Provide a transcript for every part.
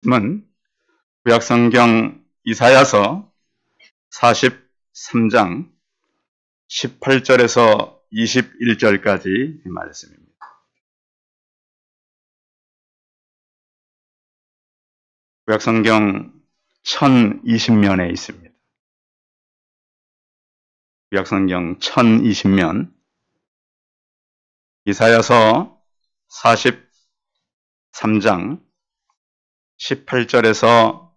은 구약성경 이사야서 43장 18절에서 21절까지 말씀입니다. 구약성경 1020면에 있습니다. 구약성경 1020면 이사야서 43장 18절에서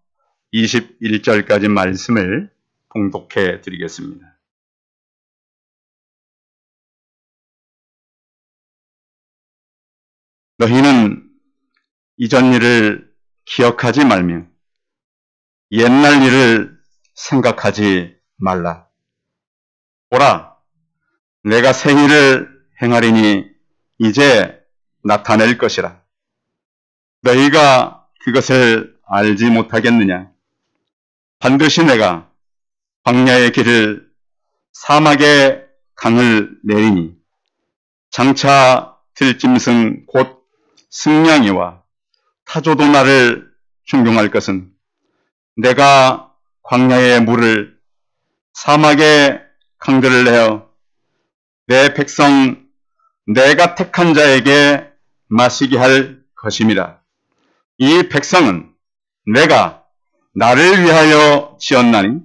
21절까지 말씀을 봉독해 드리겠습니다. 너희는 이전 일을 기억하지 말며 옛날 일을 생각하지 말라. 보라, 내가 새 일을 행하리니 이제 나타낼 것이라. 너희가 그것을 알지 못하겠느냐? 반드시 내가 광야의 길을 사막의 강을 내리니 장차 들짐승 곧 승냥이와 타조도 나를 존경할 것은 내가 광야의 물을 사막의 강들을 내어 내 백성 내가 택한 자에게 마시게 할 것임이라. 이 백성은 내가 나를 위하여 지었나니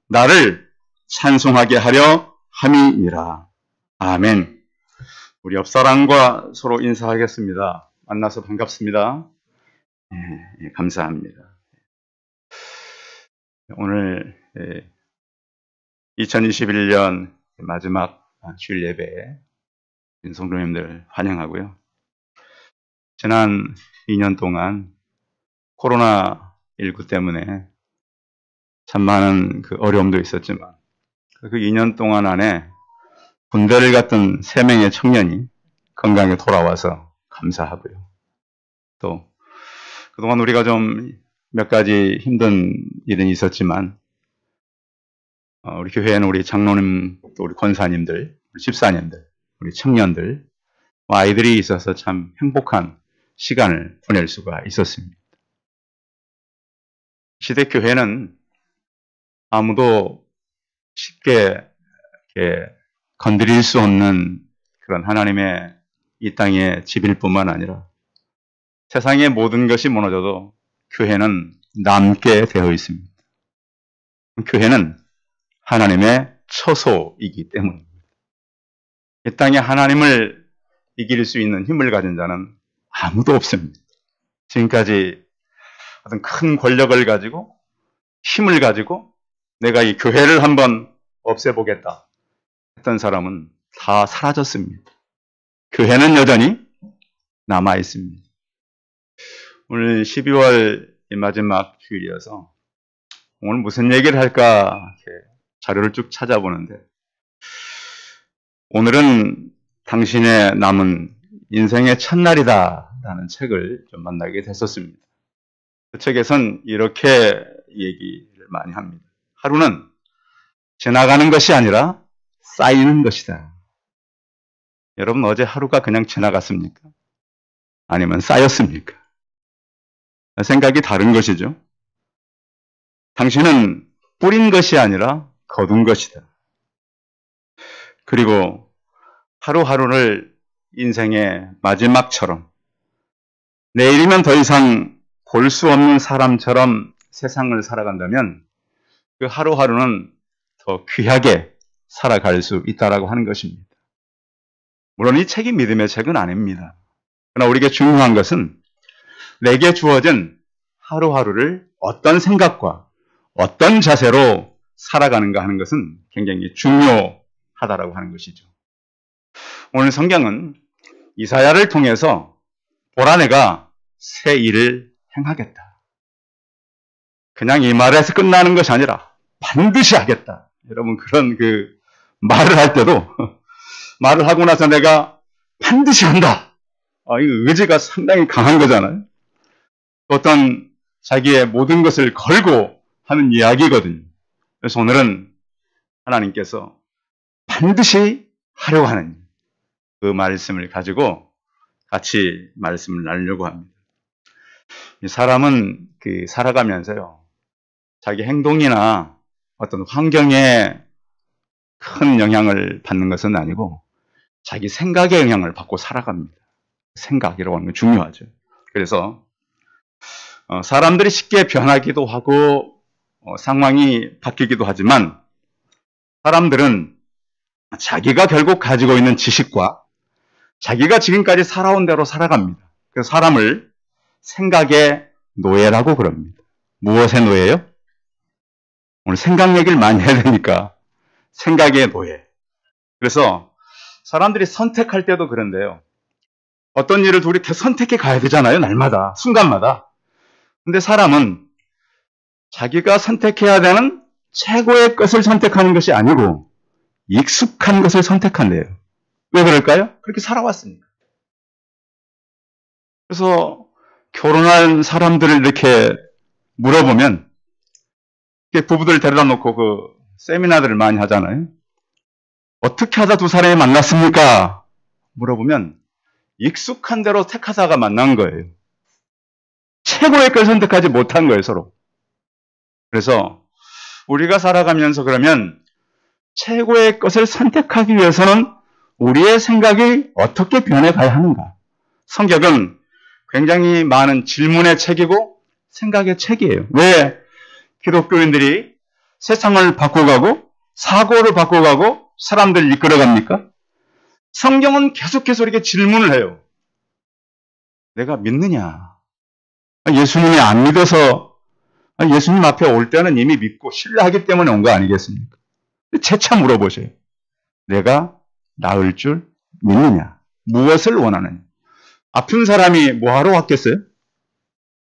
나를 찬송하게 하려 함이니라. 아멘. 우리 옆사람과 서로 인사하겠습니다. 만나서 반갑습니다. 감사합니다. 오늘 2021년 마지막 주일 예배에 성도님들 환영하고요. 지난 2년 동안 코로나19 때문에 참 많은 어려움도 있었지만 그 2년 동안 안에 군대를 갔던 3명의 청년이 건강에 돌아와서 감사하고요. 또 그동안 우리가 좀 몇 가지 힘든 일은 있었지만 우리 교회에는 우리 장로님, 또 우리 권사님들, 우리 집사님들, 우리 청년들, 아이들이 있어서 참 행복한 시간을 보낼 수가 있었습니다. 시대교회는 아무도 쉽게 건드릴 수 없는 그런 하나님의 이 땅의 집일 뿐만 아니라 세상의 모든 것이 무너져도 교회는 남게 되어 있습니다. 교회는 하나님의 처소이기 때문입니다. 이 땅에 하나님을 이길 수 있는 힘을 가진 자는 아무도 없습니다. 지금까지 어떤 큰 권력을 가지고 힘을 가지고 내가 이 교회를 한번 없애보겠다 했던 사람은 다 사라졌습니다. 교회는 여전히 남아있습니다. 오늘 12월 마지막 주일이어서 오늘 무슨 얘기를 할까 자료를 쭉 찾아보는데 오늘은 당신의 남은 인생의 첫날이다 라는 책을 좀 만나게 됐었습니다. 그 책에선 이렇게 얘기를 많이 합니다. 하루는 지나가는 것이 아니라 쌓이는 것이다. 여러분 어제 하루가 그냥 지나갔습니까? 아니면 쌓였습니까? 생각이 다른 것이죠. 당신은 뿌린 것이 아니라 거둔 것이다. 그리고 하루하루를 인생의 마지막처럼 내일이면 더 이상 볼 수 없는 사람처럼 세상을 살아간다면 그 하루하루는 더 귀하게 살아갈 수 있다라고 하는 것입니다. 물론 이 책이 믿음의 책은 아닙니다. 그러나 우리에게 중요한 것은 내게 주어진 하루하루를 어떤 생각과 어떤 자세로 살아가는가 하는 것은 굉장히 중요하다라고 하는 것이죠. 오늘 성경은 이사야를 통해서 보라 내가 새 일을 행하겠다. 그냥 이 말에서 끝나는 것이 아니라 반드시 하겠다. 여러분 그런 말을 할 때도 말을 하고 나서 내가 반드시 한다. 이 의지가 상당히 강한 거잖아요. 어떤 자기의 모든 것을 걸고 하는 이야기거든요. 그래서 오늘은 하나님께서 반드시 하려고 하는 그 말씀을 가지고 같이 말씀을 나누려고 합니다. 이 사람은 살아가면서요, 자기 행동이나 어떤 환경에 큰 영향을 받는 것은 아니고 자기 생각의 영향을 받고 살아갑니다. 생각이라고 하는 건 중요하죠. 그래서 사람들이 쉽게 변하기도 하고 상황이 바뀌기도 하지만 사람들은 자기가 결국 가지고 있는 지식과 자기가 지금까지 살아온 대로 살아갑니다. 그래서 사람을 생각의 노예라고 그럽니다. 무엇의 노예요? 오늘 생각 얘기를 많이 해야 되니까 생각의 노예. 그래서 사람들이 선택할 때도 그런데요. 어떤 일을 우리 선택해 가야 되잖아요. 날마다, 순간마다. 근데 사람은 자기가 선택해야 되는 최고의 것을 선택하는 것이 아니고 익숙한 것을 선택한대요. 왜 그럴까요? 그렇게 살아왔으니까. 그래서 결혼한 사람들을 이렇게 물어보면 부부들 데려다 놓고 세미나들을 많이 하잖아요. 어떻게 하다 두 사람이 만났습니까? 물어보면 익숙한 대로 택하다가 만난 거예요. 최고의 걸 선택하지 못한 거예요, 서로. 그래서 우리가 살아가면서 그러면 최고의 것을 선택하기 위해서는 우리의 생각이 어떻게 변해가야 하는가? 성경은 굉장히 많은 질문의 책이고 생각의 책이에요. 왜 기독교인들이 세상을 바꿔가고 사고를 바꿔가고 사람들을 이끌어갑니까? 성경은 계속해서 이렇게 질문을 해요. 내가 믿느냐? 예수님이 안 믿어서 예수님 앞에 올 때는 이미 믿고 신뢰하기 때문에 온 거 아니겠습니까? 재차 물어보세요. 내가 나을 줄 믿느냐? 무엇을 원하느냐? 아픈 사람이 뭐하러 왔겠어요?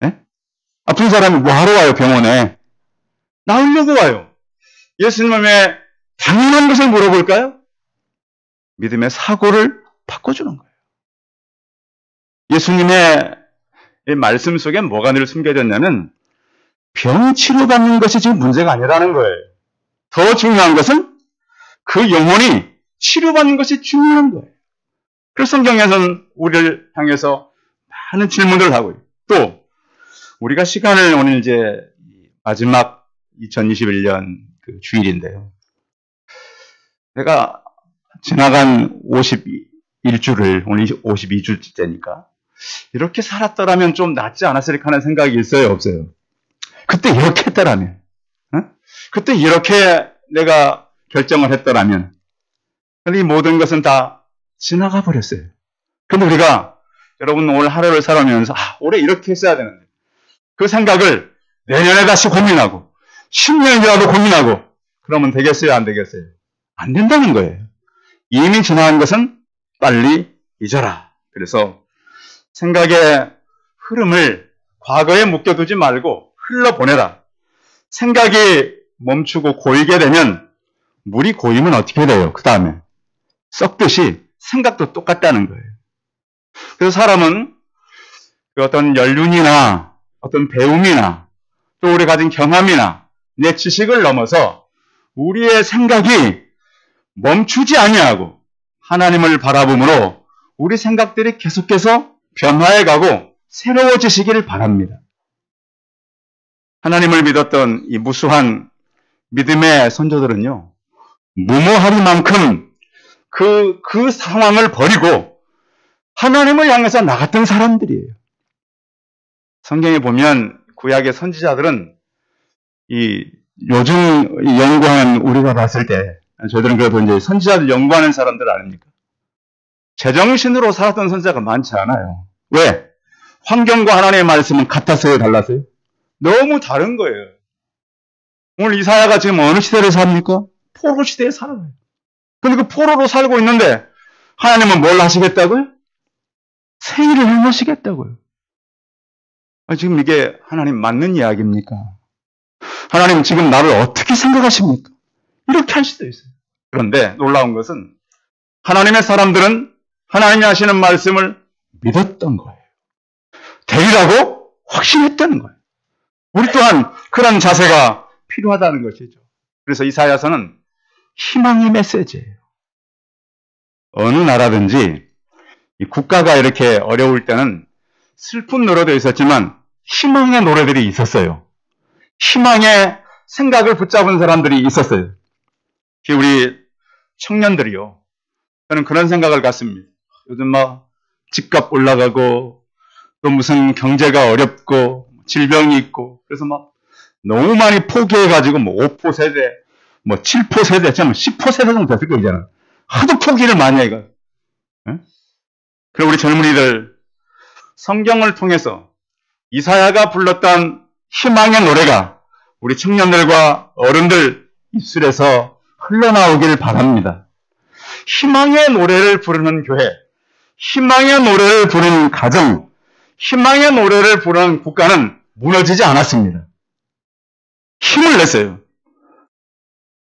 네? 아픈 사람이 뭐하러 와요, 병원에? 나으려고 와요. 예수님의 당연한 것을 물어볼까요? 믿음의 사고를 바꿔주는 거예요. 예수님의 말씀 속에 뭐가 늘 숨겨졌냐면 병 치료받는 것이 지금 문제가 아니라는 거예요. 더 중요한 것은 그 영혼이 치료받는 것이 중요한 거예요. 그래서 성경에서는 우리를 향해서 많은 질문을 하고 있고, 또 우리가 시간을 오늘 이제 마지막 2021년 주일인데요. 내가 지나간 51주를 오늘 52주째니까 이렇게 살았더라면 좀 낫지 않았을까 하는 생각이 있어요, 없어요? 그때 이렇게 했더라면, 그때 이렇게 내가 결정을 했더라면, 근데 이 모든 것은 다 지나가 버렸어요. 근데 우리가 여러분 오늘 하루를 살아오면서 올해 이렇게 했어야 되는데 그 생각을 내년에 다시 고민하고 10년이라도 고민하고 그러면 되겠어요, 안 되겠어요? 안 된다는 거예요. 이미 지나간 것은 빨리 잊어라. 그래서 생각의 흐름을 과거에 묶여두지 말고 흘러보내라. 생각이 멈추고 고이게 되면 물이 고이면 어떻게 돼요? 그 다음에 썩듯이 생각도 똑같다는 거예요. 그래서 사람은 어떤 연륜이나 어떤 배움이나 또 우리 가진 경험이나 내 지식을 넘어서 우리의 생각이 멈추지 아니하고 하나님을 바라봄으로 우리 생각들이 계속해서 변화해가고 새로워지시기를 바랍니다. 하나님을 믿었던 이 무수한 믿음의 선조들은요, 무모하리만큼 그 상황을 버리고 하나님을 향해서 나갔던 사람들이에요. 성경에 보면 구약의 선지자들은 요즘 연구하는 우리가 봤을 때 저희들은 그래도 이제 선지자들 연구하는 사람들 아닙니까? 제정신으로 살았던 선지자가 많지 않아요. 왜? 환경과 하나님의 말씀은 같았어요, 달랐어요? 너무 다른 거예요. 오늘 이사야가 지금 어느 시대를 삽니까? 포로 시대에 살아요. 근데 그 포로로 살고 있는데 하나님은 뭘 하시겠다고요? 새 일을 행하시겠다고요. 지금 이게 하나님 맞는 이야기입니까? 하나님 지금 나를 어떻게 생각하십니까? 이렇게 할 수도 있어요. 그런데 놀라운 것은 하나님의 사람들은 하나님이 하시는 말씀을 믿었던 거예요. 되리라고 확신했다는 거예요. 우리 또한 그런 자세가 필요하다는 것이죠. 그래서 이사야서는 희망의 메시지예요. 어느 나라든지 이 국가가 이렇게 어려울 때는 슬픈 노래도 있었지만 희망의 노래들이 있었어요. 희망의 생각을 붙잡은 사람들이 있었어요. 우리 청년들이요. 저는 그런 생각을 갖습니다. 요즘 막 집값 올라가고 또 무슨 경제가 어렵고 질병이 있고 그래서 막 너무 많이 포기해가지고 뭐 5% 세대, 뭐 7% 세대, 10% 세대 정도 됐을 거잖아. 하도 포기를 많이 해가. 그리고 우리 젊은이들 성경을 통해서 이사야가 불렀던 희망의 노래가 우리 청년들과 어른들 입술에서 흘러나오길 바랍니다. 희망의 노래를 부르는 교회, 희망의 노래를 부르는 가정, 희망의 노래를 부르는 국가는 무너지지 않았습니다. 힘을 냈어요.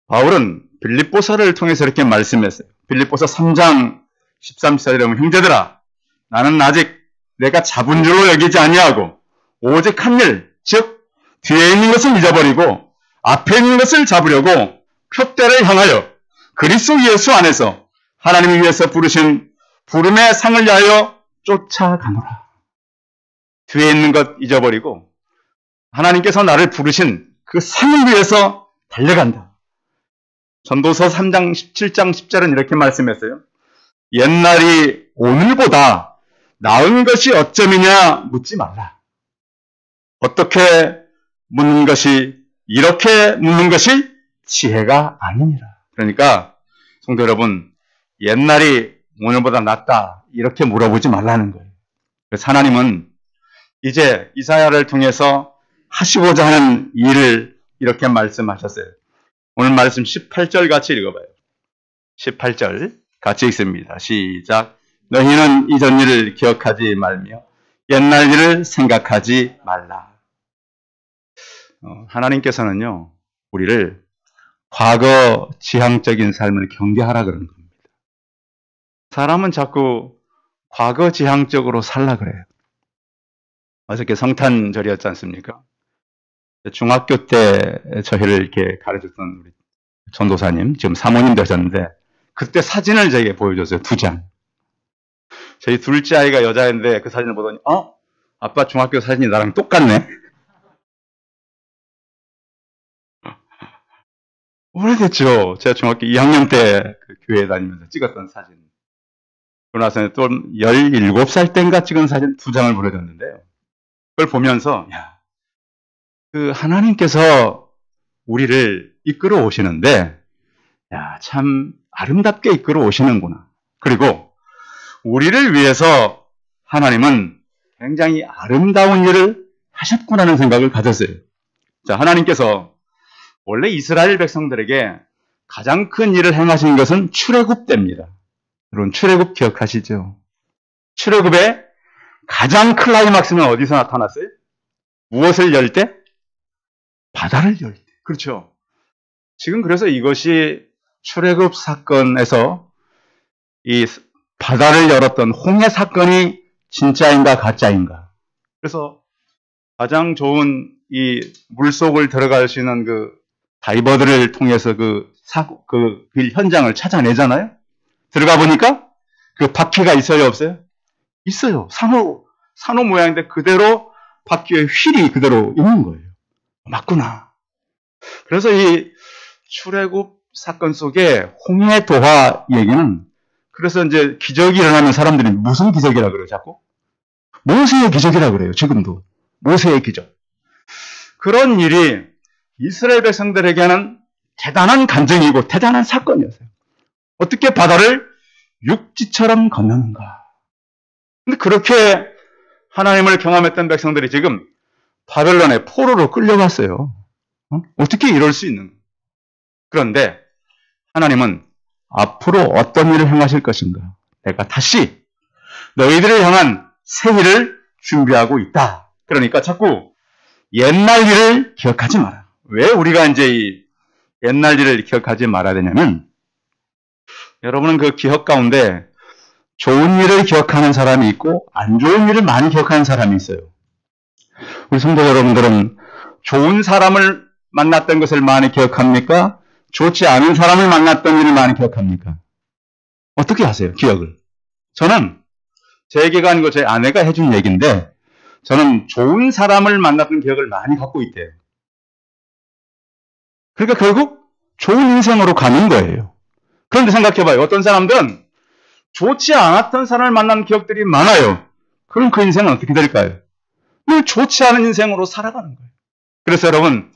바울은 빌립보서를 통해서 이렇게 말씀했어요. 빌립보서 3장 13절에 보면 형제들아 나는 아직 내가 잡은 줄로 여기지 아니하고 오직 한 일, 즉 뒤에 있는 것을 잊어버리고 앞에 있는 것을 잡으려고 표대를 향하여 그리스도 예수 안에서 하나님이 위해서 부르신 부름의 상을 위하여 쫓아가노라. 뒤에 있는 것 잊어버리고 하나님께서 나를 부르신 그 상을 위해서 달려간다. 전도서 3장 17장 10절은 이렇게 말씀했어요. 옛날이 오늘보다 나은 것이 어쩌미냐 묻지 말라. 어떻게 묻는 것이 이렇게 묻는 것이 지혜가 아니니라. 그러니까 성도 여러분 옛날이 오늘보다 낫다 이렇게 물어보지 말라는 거예요. 그래서 하나님은 이제 이사야를 통해서 하시고자 하는 일을 이렇게 말씀하셨어요. 오늘 말씀 18절 같이 읽어봐요. 18절 같이 읽습니다. 시작. 너희는 이전 일을 기억하지 말며 옛날 일을 생각하지 말라. 하나님께서는요 우리를 과거 지향적인 삶을 경계하라 그러는 겁니다. 사람은 자꾸 과거 지향적으로 살라 그래요. 어저께 성탄절이었지 않습니까? 중학교 때 저희를 이렇게 가르쳤던 우리 전도사님, 지금 사모님 되셨는데 그때 사진을 저에게 보여줬어요. 2장. 저희 둘째 아이가 여자인데 그 사진을 보더니 아빠 중학교 사진이 나랑 똑같네. 오래됐죠. 제가 중학교 2학년 때 그 교회 다니면서 찍었던 사진. 그러고 나서 또 17살 때인가 찍은 사진 2장을 보내줬는데요. 그걸 보면서 그 하나님께서 우리를 이끌어 오시는데 참 아름답게 이끌어 오시는구나. 그리고 우리를 위해서 하나님은 굉장히 아름다운 일을 하셨구나라는 생각을 가졌어요. 자, 하나님께서 원래 이스라엘 백성들에게 가장 큰 일을 행하신 것은 출애굽 때입니다. 여러분 출애굽 기억하시죠? 출애굽의 가장 클라이막스는 어디서 나타났어요? 무엇을 열 때? 바다를 열 때. 그렇죠. 지금 그래서 이것이 출애굽 사건에서 이 바다를 열었던 홍해 사건이 진짜인가 가짜인가. 그래서 가장 좋은 이 물속을 들어갈 수 있는 그 다이버들을 통해서 그 현장을 찾아내잖아요. 들어가 보니까 그 바퀴가 있어요, 없어요? 있어요. 산호 모양인데 그대로 바퀴의 휠이 그대로 있는 거예요. 맞구나. 그래서 이 출애굽 사건 속에 홍해 도화 얘기는 그래서 이제 기적이 일어나면 사람들이 무슨 기적이라 그래요, 자꾸? 모세의 기적이라 그래요, 지금도. 모세의 기적. 그런 일이 이스라엘 백성들에게는 대단한 간증이고 대단한 사건이었어요. 어떻게 바다를 육지처럼 건너는가. 근데 그렇게 하나님을 경험했던 백성들이 지금 바벨론의 포로로 끌려갔어요. 어떻게 이럴 수 있는? 그런데 하나님은 앞으로 어떤 일을 행하실 것인가? 내가 다시 너희들을 향한 새 일을 준비하고 있다. 그러니까 자꾸 옛날 일을 기억하지 마라. 왜 우리가 이제 이 옛날 일을 기억하지 말아야 되냐면 여러분은 그 기억 가운데 좋은 일을 기억하는 사람이 있고 안 좋은 일을 많이 기억하는 사람이 있어요. 우리 성도 여러분들은 좋은 사람을 만났던 것을 많이 기억합니까? 좋지 않은 사람을 만났던 일을 많이 기억합니까? 어떻게 하세요, 기억을? 저는 제 얘기가 아니고 제 아내가 해준 얘기인데 저는 좋은 사람을 만났던 기억을 많이 갖고 있대요. 그러니까 결국 좋은 인생으로 가는 거예요. 그런데 생각해봐요. 어떤 사람들은 좋지 않았던 사람을 만난 기억들이 많아요. 그럼 그 인생은 어떻게 될까요? 늘 좋지 않은 인생으로 살아가는 거예요. 그래서 여러분,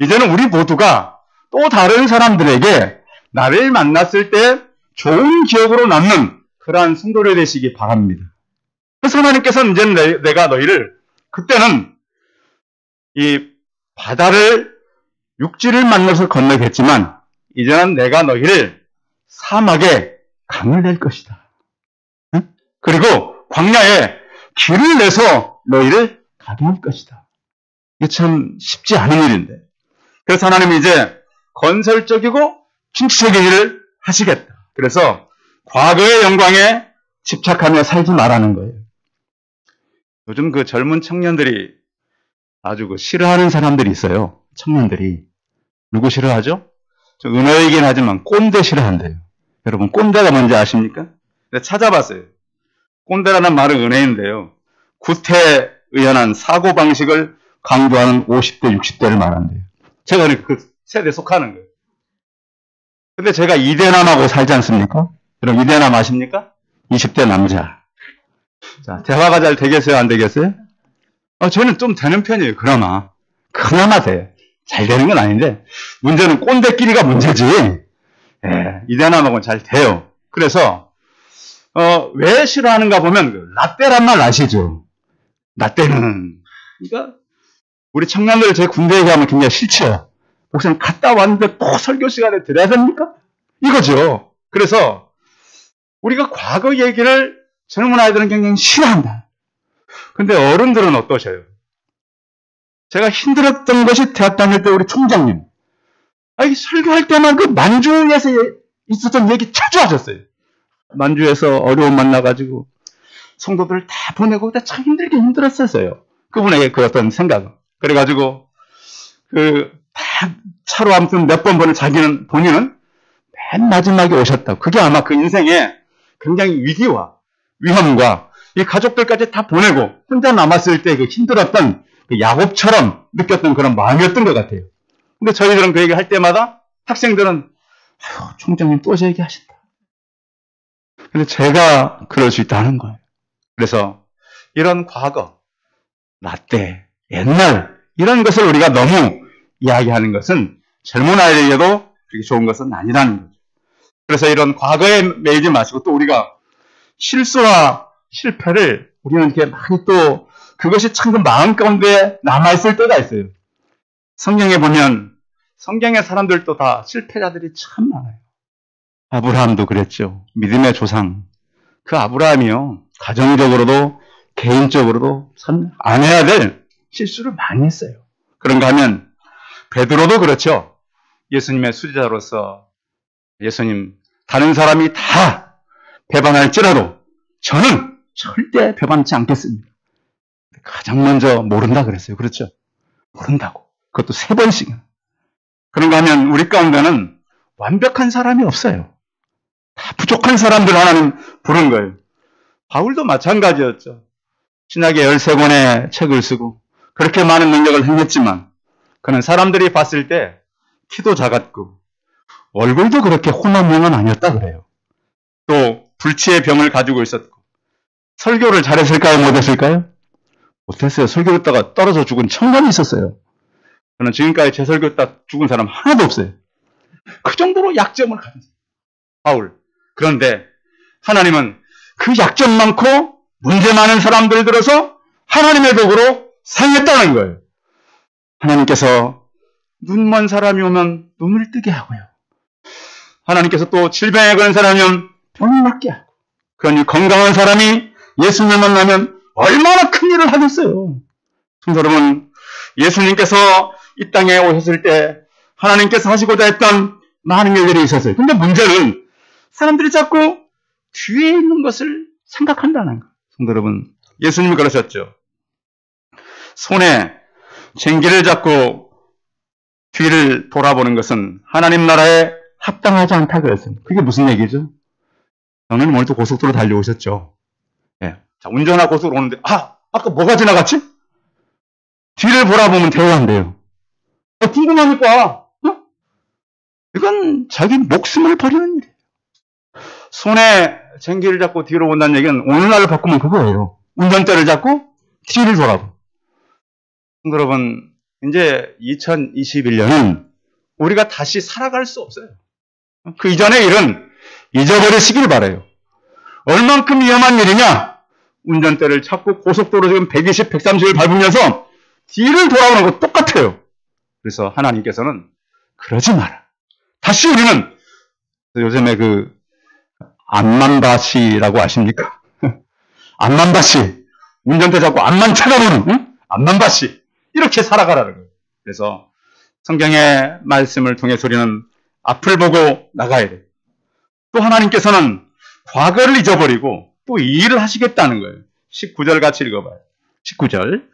이제는 우리 모두가 또 다른 사람들에게 나를 만났을 때 좋은 기억으로 남는 그러한 성도를 되시기 바랍니다. 그래서 하나님께서는 이제는 내가 너희를, 그때는 이 바다를, 육지를 만나서 건너겠지만 이제는 내가 너희를 사막에 강을 낼 것이다. 응? 그리고 광야에 길을 내서 너희를 가게 할 것이다. 이게 참 쉽지 않은 일인데, 그래서 하나님이 이제 건설적이고 진취적인 일을 하시겠다. 그래서 과거의 영광에 집착하며 살지 말라는 거예요. 요즘 그 젊은 청년들이 아주 싫어하는 사람들이 있어요. 청년들이. 누구 싫어하죠? 좀 은어이긴 하지만 꼰대 싫어한대요. 여러분, 꼰대가 뭔지 아십니까? 내가 찾아봤어요. 꼰대라는 말은 은혜인데요. 구태의연한 사고방식을 강조하는 50대, 60대를 말한대요. 제가 그 세대에 속하는 거예요. 근데 제가 이대남하고 살지 않습니까? 여러분, 이대남 아십니까? 20대 남자. 자, 대화가 잘 되겠어요? 안 되겠어요? 저는 좀 되는 편이에요. 그나마 돼. 잘 되는 건 아닌데, 문제는 꼰대끼리가 문제지. 예, 이대남하고는 잘 돼요. 그래서, 왜 싫어하는가 보면, 라떼란 말 아시죠? 라떼는, 그러니까, 우리 청년들 제 군대 얘기하면 굉장히 싫죠. 목사님 갔다 왔는데 또 설교 시간에 들어야 됩니까? 이거죠. 그래서, 우리가 과거 얘기를 젊은 아이들은 굉장히 싫어한다. 근데 어른들은 어떠셔요? 제가 힘들었던 것이 대학 다닐 때 우리 총장님. 설교할 때만 그 만주에서 있었던 얘기 자주 하셨어요. 만주에서 어려움 만나가지고 성도들을 다 보내고 참 힘들었었어요. 그분에게 그 어떤 생각은. 그래가지고 다 차로 아무튼 몇 번 보는 본인은 맨 마지막에 오셨다고. 그게 아마 그 인생에 굉장히 위기와 위험과 이 가족들까지 다 보내고 혼자 남았을 때 그 힘들었던 그 야곱처럼 느꼈던 그런 마음이었던 것 같아요. 근데 저희들은 그 얘기 할 때마다 학생들은 총장님 또 제 얘기 하신다. 근데 제가 그럴 수 있다는 거예요. 그래서 이런 과거, 라떼, 옛날 이런 것을 우리가 너무 이야기하는 것은 젊은 아이들에게도 그렇게 좋은 것은 아니라는 거죠. 그래서 이런 과거에 매이지 마시고 또 우리가 실수와 실패를 우리는 이렇게 많이 또 그것이 참 그 마음 가운데 남아있을 때가 있어요. 성경에 보면 성경의 사람들도 다 실패자들이 참 많아요. 아브라함도 그랬죠. 믿음의 조상. 그 아브라함이요. 가정적으로도 개인적으로도 참 안 해야 될 실수를 많이 했어요. 그런가 하면 베드로도 그렇죠. 예수님의 수제자로서 예수님 다른 사람이 다 배반할지라도 저는 절대 배반치 않겠습니다. 가장 먼저 모른다 그랬어요. 그렇죠? 모른다고. 그것도 3번씩이나. 그런가 하면 우리 가운데는 완벽한 사람이 없어요. 다 부족한 사람들 하나님 부른 거예요. 바울도 마찬가지였죠. 신약의 13권의 책을 쓰고 그렇게 많은 능력을 행했지만 그는 사람들이 봤을 때 키도 작았고 얼굴도 그렇게 호남형은 아니었다 그래요. 또 불치의 병을 가지고 있었고 설교를 잘했을까요? 못했을까요? 못했어요. 설교했다가 떨어져 죽은 청년이 있었어요. 저는 지금까지 제 설교했다 죽은 사람 하나도 없어요. 그 정도로 약점을 가진 바울. 그런데 하나님은 그 약점 많고 문제 많은 사람들을 들어서 하나님의 도구로 사용했다는 거예요. 하나님께서 눈먼 사람이 오면 눈을 뜨게 하고요. 하나님께서 또 질병에 걸린 사람이면 병을 낫게 하고, 그러니 건강한 사람이 예수님을 만나면 얼마나 큰 일을 하겠어요. 성도 여러분, 예수님께서 이 땅에 오셨을 때 하나님께서 하시고자 했던 많은 일들이 있었어요. 근데 문제는 사람들이 자꾸 뒤에 있는 것을 생각한다는 거예요. 성도 여러분, 예수님이 그러셨죠. 손에 쟁기를 잡고 뒤를 돌아보는 것은 하나님 나라에 합당하지 않다 그랬습니다. 그게 무슨 얘기죠? 저는 오늘도 고속도로 달려오셨죠. 예. 자, 운전하고 고속도로 오는데, 아까 뭐가 지나갔지? 뒤를 돌아보면 돼요, 안 돼요? 궁금하니까. 이건 자기 목숨을 버리는 일이에요. 손에 쟁기를 잡고 뒤로 본다는 얘기는 오늘날로 바꾸면 그거예요. 운전대를 잡고 뒤를 돌아보. 여러분, 이제 2021년은 우리가 다시 살아갈 수 없어요. 그 이전의 일은 잊어버리시길 바라요. 얼만큼 위험한 일이냐? 운전대를 잡고 고속도로 지금 120, 130을 밟으면서 뒤를 돌아오는 거 똑같아요. 그래서 하나님께서는 그러지 마라. 다시 우리는 요즘에 그 앞만바시라고 아십니까? 앞만바시. 운전대 잡고 앞만 찾아보는, 응? 앞만바시. 이렇게 살아가라는 거예요. 그래서 성경의 말씀을 통해서 우리는 앞을 보고 나가야 돼요. 또 하나님께서는 과거를 잊어버리고 또 이 일을 하시겠다는 거예요. 19절 같이 읽어봐요. 19절.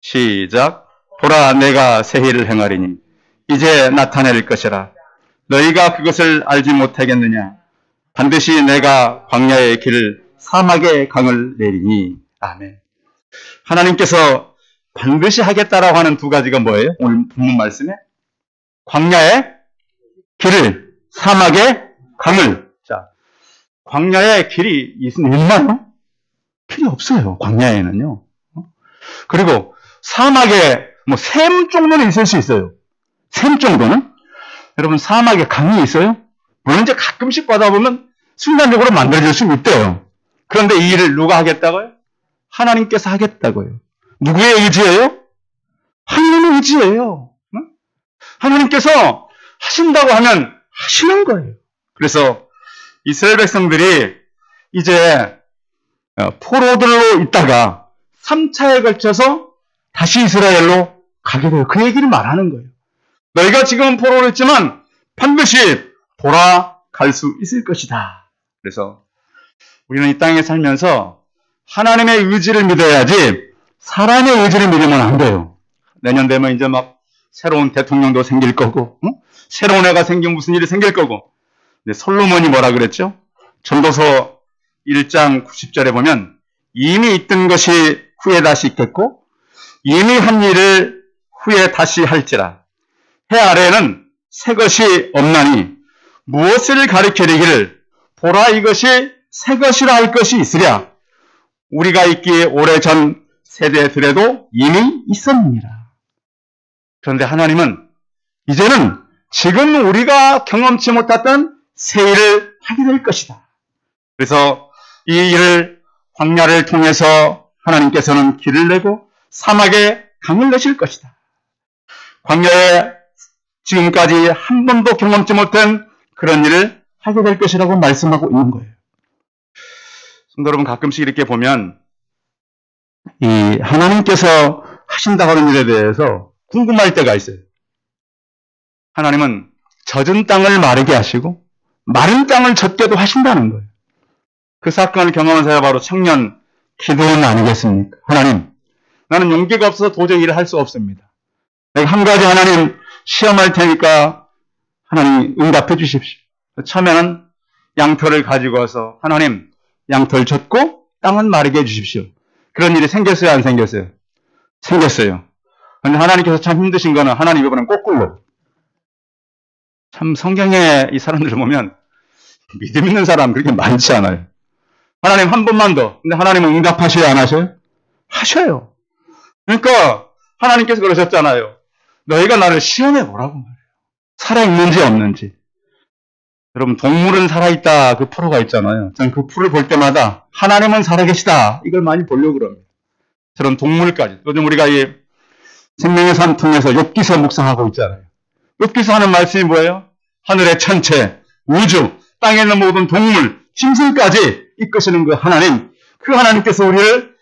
시작. 보라, 내가 새 일을 행하리니 이제 나타낼 것이라. 너희가 그것을 알지 못하겠느냐? 반드시 내가 광야의 길을 사막의 강을 내리니. 아멘. 하나님께서 반드시 하겠다라고 하는 두 가지가 뭐예요? 오늘 본문 말씀에 광야의 길을, 사막의 강을. 자, 광야의 길이 있나요? 길이 없어요. 광야에는요. 그리고 사막에 샘 정도는 있을 수 있어요. 샘 정도는? 여러분, 사막에 강이 있어요? 물론 이제 가끔씩 받아보면 순간적으로 만들어질 수 있대요. 그런데 이 일을 누가 하겠다고요? 하나님께서 하겠다고요. 누구의 의지예요? 하나님의 의지예요. 하나님께서 하신다고 하면 하시는 거예요. 그래서 이스라엘 백성들이 이제 포로들로 있다가 3차에 걸쳐서 다시 이스라엘로 가게 돼요. 그 얘기를 말하는 거예요. 너희가 지금은 포로로 있지만 반드시 돌아갈 수 있을 것이다. 그래서 우리는 이 땅에 살면서 하나님의 의지를 믿어야지 사람의 의지를 믿으면 안 돼요. 내년 되면 이제 막 새로운 대통령도 생길 거고, 새로운 애가 생기면 무슨 일이 생길 거고. 근데 솔로몬이 뭐라 그랬죠? 전도서 1장 90절에 보면 이미 있던 것이 후에 다시 있겠고 이미 한 일을 후에 다시 할지라. 해 아래에는 새 것이 없나니 무엇을 가리키리기를 보라, 이것이 새 것이라 할 것이 있으랴. 우리가 있기에 오래전 세대들에도 이미 있었느니라. 그런데 하나님은 이제는 지금 우리가 경험치 못했던 새 일을 하게 될 것이다. 그래서 이 일을 광야를 통해서 하나님께서는 길을 내고 사막에 강을 내실 것이다. 광야에 지금까지 한 번도 경험치 못한 그런 일을 하게 될 것이라고 말씀하고 있는 거예요. 성도 여러분, 가끔씩 이렇게 보면 이 하나님께서 하신다고 하는 일에 대해서 궁금할 때가 있어요. 하나님은 젖은 땅을 마르게 하시고 마른 땅을 젖게도 하신다는 거예요. 그 사건을 경험한 사람이 바로 청년 기도원 아니겠습니까? 하나님, 나는 용기가 없어서 도저히 일을 할 수 없습니다. 내가 한 가지 하나님 시험할 테니까 하나님 응답해 주십시오. 처음에는 양털을 가지고 와서 하나님 양털 젖고 땅은 마르게 해 주십시오. 그런 일이 생겼어요, 안 생겼어요? 생겼어요. 그런데 하나님께서 참 힘드신 거는 하나님 이번엔 거꾸로. 참 성경에 이 사람들을 보면 믿음 있는 사람 그렇게 많지 않아요. 하나님 한 번만 더. 근데 하나님은 응답하셔요, 안 하셔요? 하셔요. 그러니까 하나님께서 그러셨잖아요. 너희가 나를 시험해 보라고 말해요. 살아있는지 없는지. 여러분, 동물은 살아있다 그 프로가 있잖아요. 저는 그 프로를 볼 때마다 하나님은 살아계시다 이걸 많이 보려고 그럽니다. 저런 동물까지. 요즘 우리가 이 생명의 산 통해서 욥기서 묵상하고 있잖아요. 욥기서 하는 말씀이 뭐예요? 하늘의 천체, 우주, 땅에 있는 모든 동물, 짐승까지 이끄시는 그 하나님, 그 하나님께서 우리를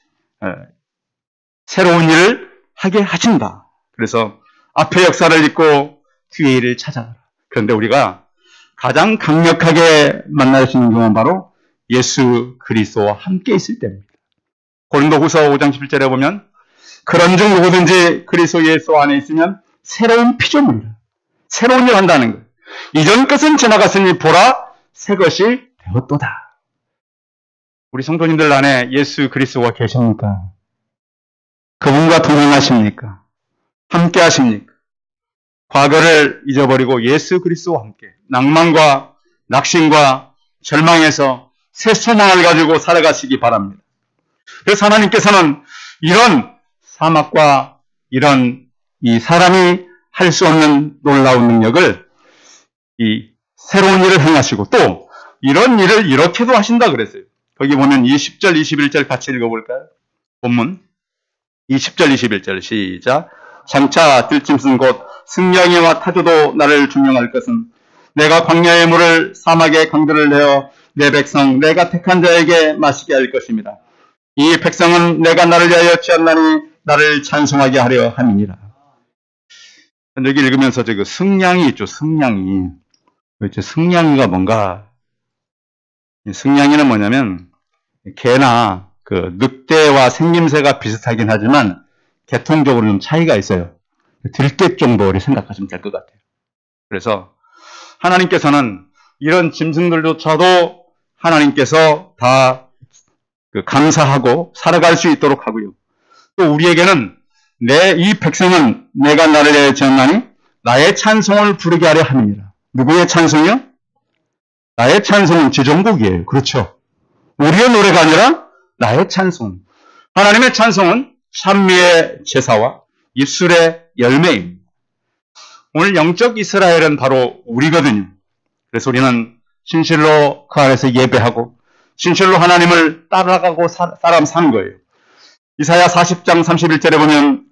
새로운 일을 하게 하신다. 그래서 앞에 역사를 잊고 뒤의 일을 찾아가라. 그런데 우리가 가장 강력하게 만날 수 있는 경우는 바로 예수 그리스도와 함께 있을 때입니다. 고린도후서 5장 17절에 보면 그런즉 누구든지 그리스도 예수 안에 있으면 새로운 피조물이라. 새로운 일을 한다는 거예요. 이전 것은 지나갔으니 보라 새 것이 되었도다. 우리 성도님들 안에 예수 그리스도가 계십니까? 그분과 동행하십니까? 함께 하십니까? 과거를 잊어버리고 예수 그리스도와 함께 낭만과 낙심과 절망에서 새 소망을 가지고 살아가시기 바랍니다. 그래서 하나님께서는 이런 사막과 이런 이 사람이 할 수 없는 놀라운 능력을 이 새로운 일을 행하시고 또 이런 일을 이렇게도 하신다 그랬어요. 거기 보면 20절, 21절 같이 읽어볼까요? 본문 20절, 21절 시작. 장차 들짐승 곧 승냥이와 타조도 나를 중용할 것은 내가 광야의 물을 사막의 강들을 내어 내 백성 내가 택한 자에게 마시게 할 것입니다. 이 백성은 내가 나를 위하여 지었나니 나를 찬송하게 하려 함이니라. 여기 읽으면서 그 승냥이 있죠. 승냥이. 그렇죠. 승냥이가 뭔가, 승냥이는 뭐냐면 개나 그 늑대와 생김새가 비슷하긴 하지만 계통적으로 좀 차이가 있어요. 들깨 정도를 생각하시면 될 것 같아요. 그래서 하나님께서는 이런 짐승들조차도 하나님께서 다 감사하고 살아갈 수 있도록 하고요. 또 우리에게는 이 백성은 내가 나를 위하여 지었나니 나의 찬송을 부르게 하려 함이니라. 누구의 찬송이요? 나의 찬송은 지정곡이에요. 그렇죠. 우리의 노래가 아니라 나의 찬송. 하나님의 찬송은 찬미의 제사와 입술의 열매입니다. 오늘 영적 이스라엘은 바로 우리거든요. 그래서 우리는 진실로 그 안에서 예배하고 진실로 하나님을 따라가고 사람 사는 거예요. 이사야 40장 31절에 보면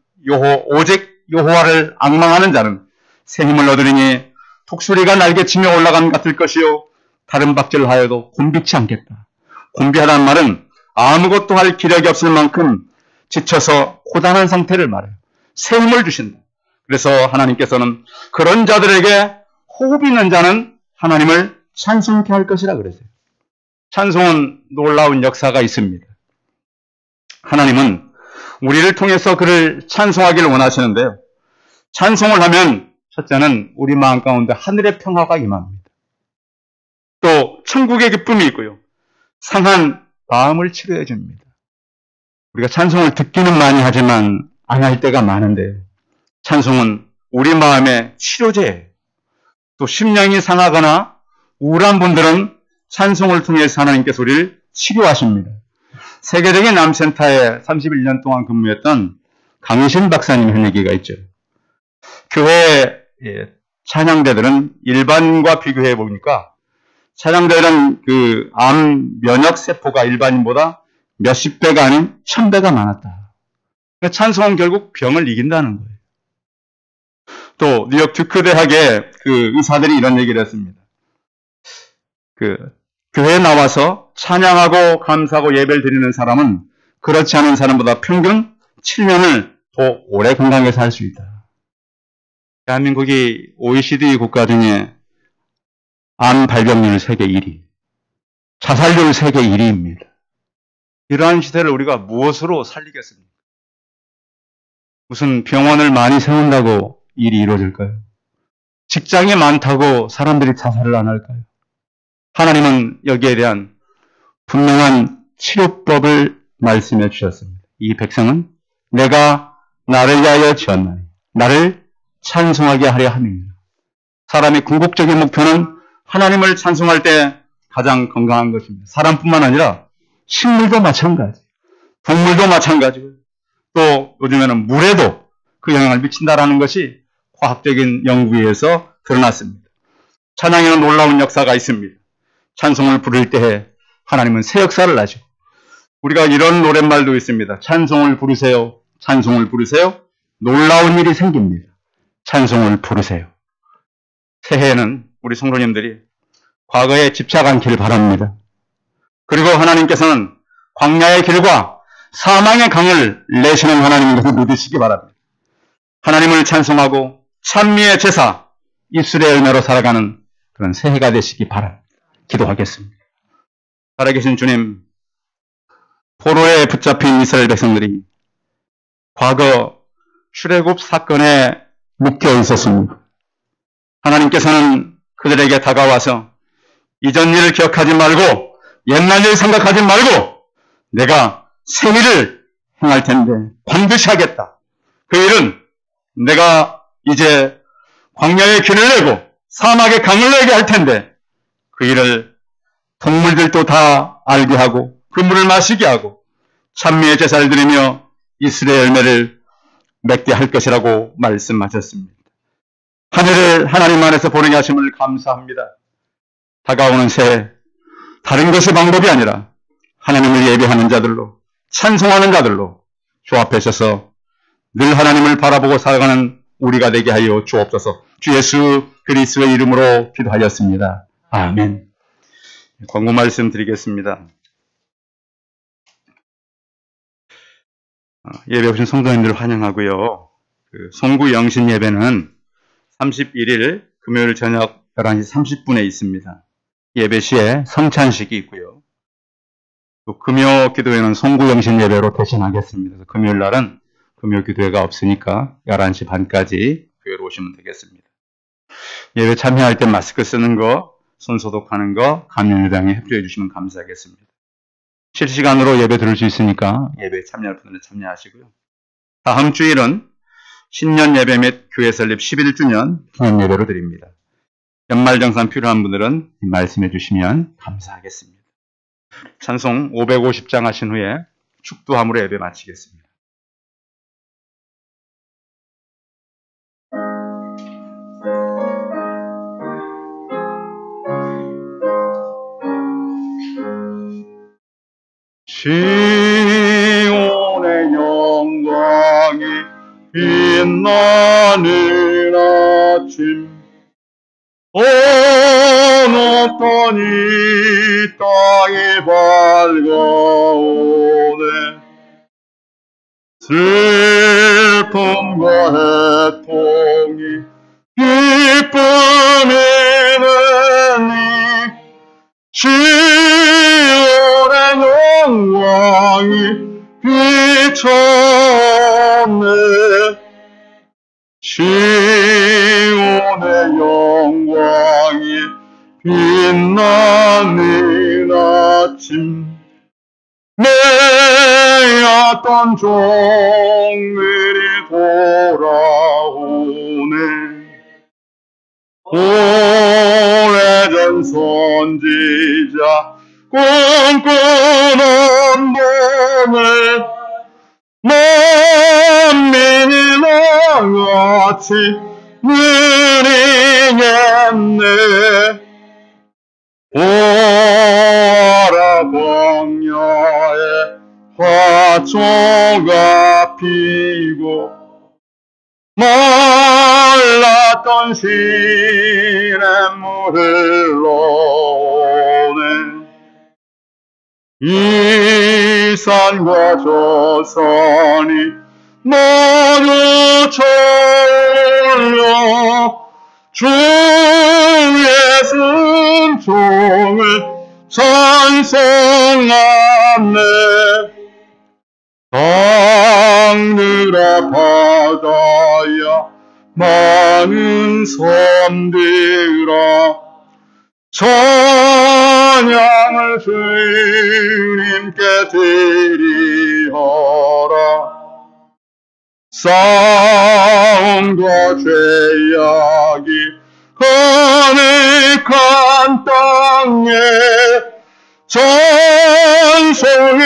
오직 여호와를 앙망하는 자는 새 힘을 얻으리니 독수리가 날개치며 올라간 같을 것이요 다른 박질을 하여도 곤비치 않겠다. 곤비하다는 말은 아무것도 할 기력이 없을 만큼 지쳐서 고단한 상태를 말해요. 새 힘을 주신다. 그래서 하나님께서는 그런 자들에게 호흡 있는 자는 하나님을 찬송케 할 것이라 그랬어요. 찬송은 놀라운 역사가 있습니다. 하나님은 우리를 통해서 그를 찬송하기를 원하시는데요. 찬송을 하면 첫째는 우리 마음 가운데 하늘의 평화가 임합니다. 또 천국의 기쁨이 있고요. 상한 마음을 치료해 줍니다. 우리가 찬송을 듣기는 많이 하지만 안 할 때가 많은데 찬송은 우리 마음의 치료제예요. 또 심령이 상하거나 우울한 분들은 찬송을 통해서 하나님께서 우리를 치료하십니다. 세계적인 암센터에 31년 동안 근무했던 강신 박사님 한 얘기가 있죠. 교회 찬양대들은 일반과 비교해 보니까 찬양대는 그 암 면역 세포가 일반인보다 몇십 배가 아닌 1000배가 많았다. 그러니까 찬송은 결국 병을 이긴다는 거예요. 또 뉴욕 듀크 대학의 그 의사들이 이런 얘기를 했습니다. 교회에 나와서 찬양하고 감사하고 예배를 드리는 사람은 그렇지 않은 사람보다 평균 7년을 더 오래 건강하게 살 수 있다. 대한민국이 OECD 국가 중에 암 발병률 세계 1위, 자살률 세계 1위입니다. 이러한 시대를 우리가 무엇으로 살리겠습니까? 무슨 병원을 많이 세운다고 일이 이루어질까요? 직장이 많다고 사람들이 자살을 안 할까요? 하나님은 여기에 대한 분명한 치료법을 말씀해 주셨습니다. 이 백성은 내가 나를 위하여 지었나니 나를 찬송하게 하려 함이니라. 사람의 궁극적인 목표는 하나님을 찬송할 때 가장 건강한 것입니다. 사람뿐만 아니라 식물도 마찬가지, 동물도 마찬가지고 또 요즘에는 물에도 그 영향을 미친다라는 것이 과학적인 연구에 의해서 드러났습니다. 찬양에는 놀라운 역사가 있습니다. 찬송을 부를 때 하나님은 새 역사를 하시고 우리가 이런 노랫말도 있습니다. 찬송을 부르세요. 찬송을 부르세요. 놀라운 일이 생깁니다. 찬송을 부르세요. 새해에는 우리 성도님들이 과거에 집착 않기를 바랍니다. 그리고 하나님께서는 광야의 길과 사망의 강을 내시는 하나님인 것을 믿으시기 바랍니다. 하나님을 찬송하고 찬미의 제사, 입술의 열매로 살아가는 그런 새해가 되시기 바랍니다. 기도하겠습니다. 살아계신 주님, 포로에 붙잡힌 이스라엘 백성들이 과거 출애굽 사건에 묶여 있었습니다. 하나님께서는 그들에게 다가와서 이전 일을 기억하지 말고 옛날 일 생각하지 말고 내가 새 일을 행할 텐데 반드시 하겠다. 그 일은 내가 이제 광야에 길을 내고 사막에 강을 내게 할 텐데 그 일을 동물들도 다 알게 하고 그 물을 마시게 하고 찬미의 제사를 드리며 이스라엘 열매를 맺게 할 것이라고 말씀하셨습니다. 하늘을 하나님 안에서 보내게 하심을 감사합니다. 다가오는 새해 다른 것의 방법이 아니라 하나님을 예배하는 자들로 찬송하는 자들로 조합하셔서 늘 하나님을 바라보고 살아가는 우리가 되게 하여 주옵소서. 주 예수 그리스도의 이름으로 기도하였습니다. 아멘. 광고 말씀 드리겠습니다. 예배 오신 성도님들 환영하고요. 송구 영신 예배는 31일 금요일 저녁 11시 30분에 있습니다. 예배 시에 성찬식이 있고요. 또 금요 기도회는 송구 영신 예배로 대신하겠습니다. 금요일 날은 금요 기도회가 없으니까 11시 반까지 교회로 오시면 되겠습니다. 예배 참여할 때 마스크 쓰는 거, 손 소독하는 거, 감염예방에 협조해 주시면 감사하겠습니다. 실시간으로 예배 들을 수 있으니까 예배에 참여할 분들은 참여하시고요. 다음 주일은 신년 예배 및 교회 설립 11주년 기념 예배로 드립니다. 연말정산 필요한 분들은 말씀해 주시면 감사하겠습니다. 찬송 550장 하신 후에 축도함으로 예배 마치겠습니다. 시온의 영광이 빛나는 아침 높더니 땅이 밝아오네. 슬픔과 애통이 기쁨이는 이 시온의 영광이 비쳤네. 시온의 영광이 빛나는 아침 매였던 종들이 돌아오네. 오래전 선지자 꿈꾸는 봄을 만민이 나같이 누리겠네. 오라 광야에 화초가 피고 말랐던 시냇물을 흘러오네. 이 산과 저 산이 모두 저울려 주의 순종을 찬송하네. 강들아 바다야 많은 섬들아 찬양을 주님께 드리어라. 싸움과 죄악이 가득한 땅에 찬송이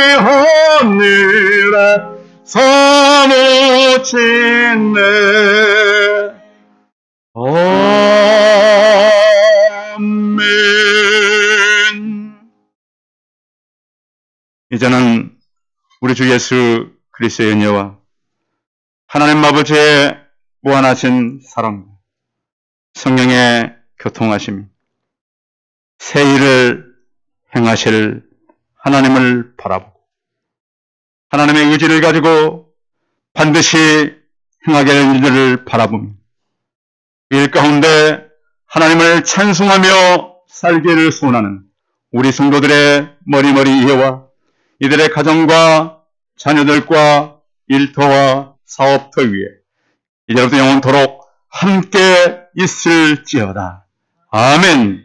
하늘에 사무치네. 아멘. 이제는 우리 주 예수 그리스도의 은혜와 하나님 아버지의 무한하신 사랑, 성령의 교통하심, 새 일을 행하실 하나님을 바라보고 하나님의 의지를 가지고 반드시 행하게 될 일들을 바라보며 일 가운데 하나님을 찬송하며 살기를 소원하는 우리 성도들의 머리머리 이해와 이들의 가정과 자녀들과 일터와 사업터 위에 이제부터 영원토록 함께 있을지어다. 아멘.